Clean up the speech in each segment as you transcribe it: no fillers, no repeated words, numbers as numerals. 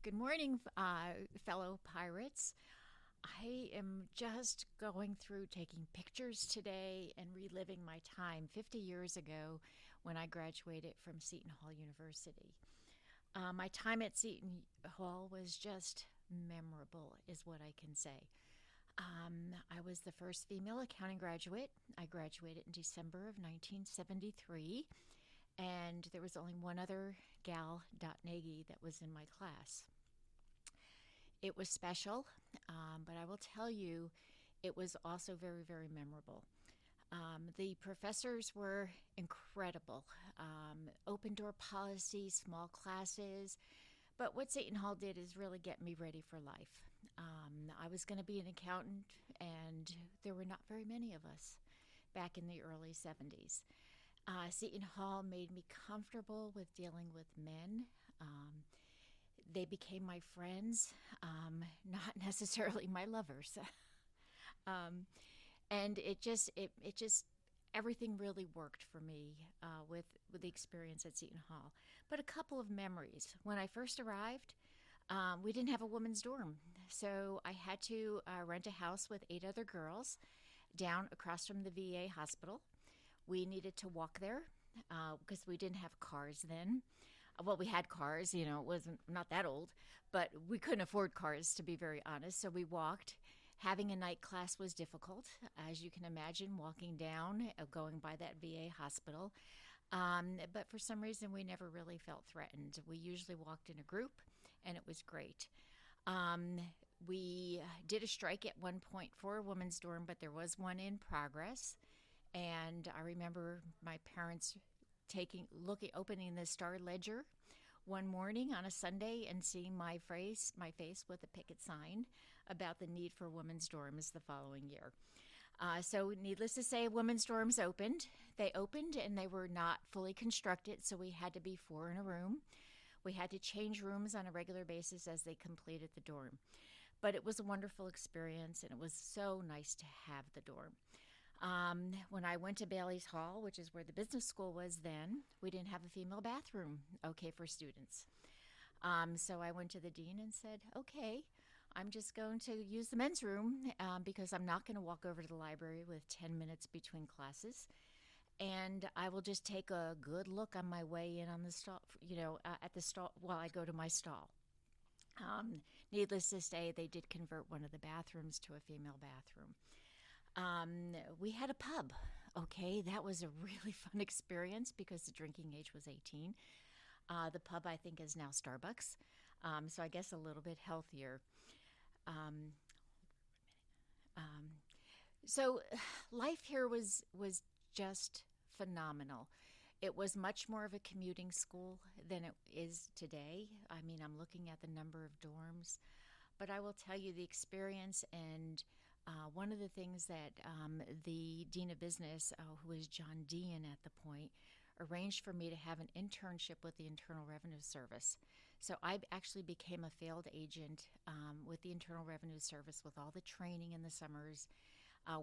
Good morning, fellow pirates. I am just going through taking pictures today and reliving my time 50 years ago when I graduated from Seton Hall University. My time at Seton Hall was just memorable, is what I can say. I was the first female accounting graduate. I graduated in December of 1973, and there was only one other gal, Dot Nagy, that was in my class. It was special, but I will tell you, it was also very, very memorable. The professors were incredible. Open door policy, small classes. But what Seton Hall did is really get me ready for life. I was going to be an accountant, and there were not very many of us back in the early 70s. Seton Hall made me comfortable with dealing with men. They became my friends, not necessarily my lovers. um, and it just everything really worked for me with the experience at Seton Hall. But a couple of memories. When I first arrived, we didn't have a women's dorm, so I had to rent a house with 8 other girls down across from the VA hospital. We needed to walk there because we didn't have cars then. Well, we had cars, it wasn't not that old, but we couldn't afford cars, to be very honest. So we walked. Having a night class was difficult, as you can imagine, walking down, going by that VA hospital. But for some reason, we never really felt threatened. We usually walked in a group, and it was great. Um, we did a strike at one point for a women's dorm, but there was one in progress. And I remember my parents opening the Star Ledger one morning on a Sunday and seeing my face with a picket sign about the need for women's dorms the following year. So, needless to say, women's dorms opened. They opened and they were not fully constructed, so we had to be 4 in a room. We had to change rooms on a regular basis as they completed the dorm. But it was a wonderful experience, and it was so nice to have the dorm. When I went to Bailey's Hall, which is where the business school was then, we didn't have a female bathroom, okay, for students. So I went to the dean and said, okay, I'm just going to use the men's room because I'm not going to walk over to the library with 10 minutes between classes. And I will just take a good look on my way in on the stall, at the stall while I go to my stall. Needless to say, they did convert one of the bathrooms to a female bathroom. We had a pub. Okay, that was a really fun experience because the drinking age was 18. The pub, I think, is now Starbucks, so I guess a little bit healthier. Um, um, so life here was just phenomenal. It was much more of a commuting school than it is today. I mean, I'm looking at the number of dorms, but I will tell you the experience and one of the things that the Dean of Business, who was John Dean at the point, arranged for me to have an internship with the Internal Revenue Service. So I actually became a failed agent with the Internal Revenue Service with all the training in the summers,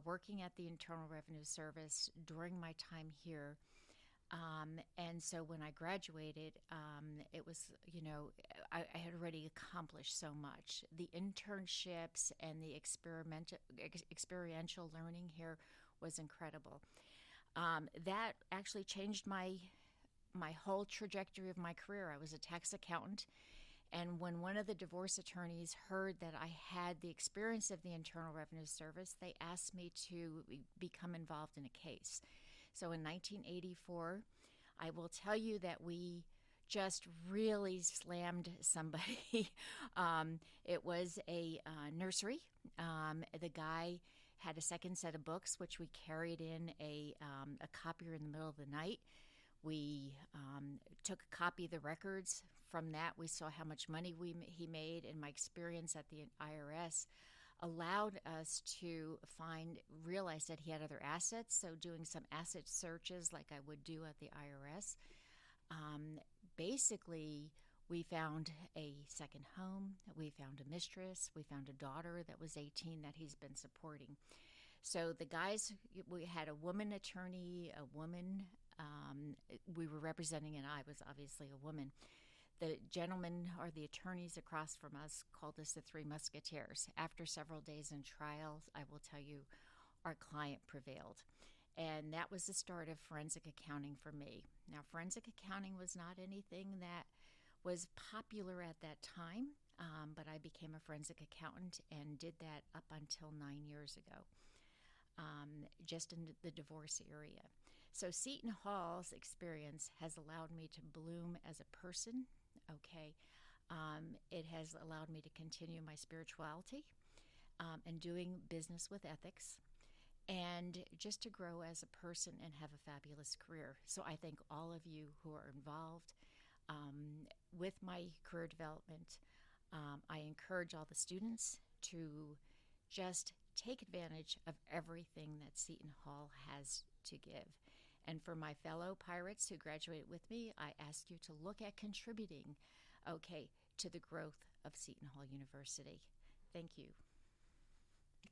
working at the Internal Revenue Service during my time here. And so when I graduated, it was, I had already accomplished so much. The internships and the experiential learning here was incredible. That actually changed my whole trajectory of my career. I was a tax accountant, and when one of the divorce attorneys heard that I had the experience of the Internal Revenue Service, they asked me to become involved in a case. So in 1984, I will tell you that we just really slammed somebody. It was a nursery. The guy had a second set of books, which we carried in a copier in the middle of the night. We took a copy of the records. From that, we saw how much money he made, and my experience at the IRS allowed us to realize that he had other assets. So doing some asset searches like I would do at the IRS. Basically, we found a second home, we found a mistress, we found a daughter that was 18 that he's been supporting. So the guys, we had a woman attorney, a woman, we were representing, and I was obviously a woman. The gentlemen or the attorneys across from us called us the Three Musketeers. After several days in trial, I will tell you, our client prevailed. And that was the start of forensic accounting for me. Now, forensic accounting was not anything that was popular at that time, but I became a forensic accountant and did that up until 9 years ago, just in the divorce area. So Seton Hall's experience has allowed me to bloom as a person, okay? It has allowed me to continue my spirituality and doing business with ethics, and just to grow as a person and have a fabulous career. So I thank all of you who are involved with my career development. I encourage all the students to just take advantage of everything that Seton Hall has to give. And for my fellow pirates who graduated with me, I ask you to look at contributing, okay, to the growth of Seton Hall University. Thank you.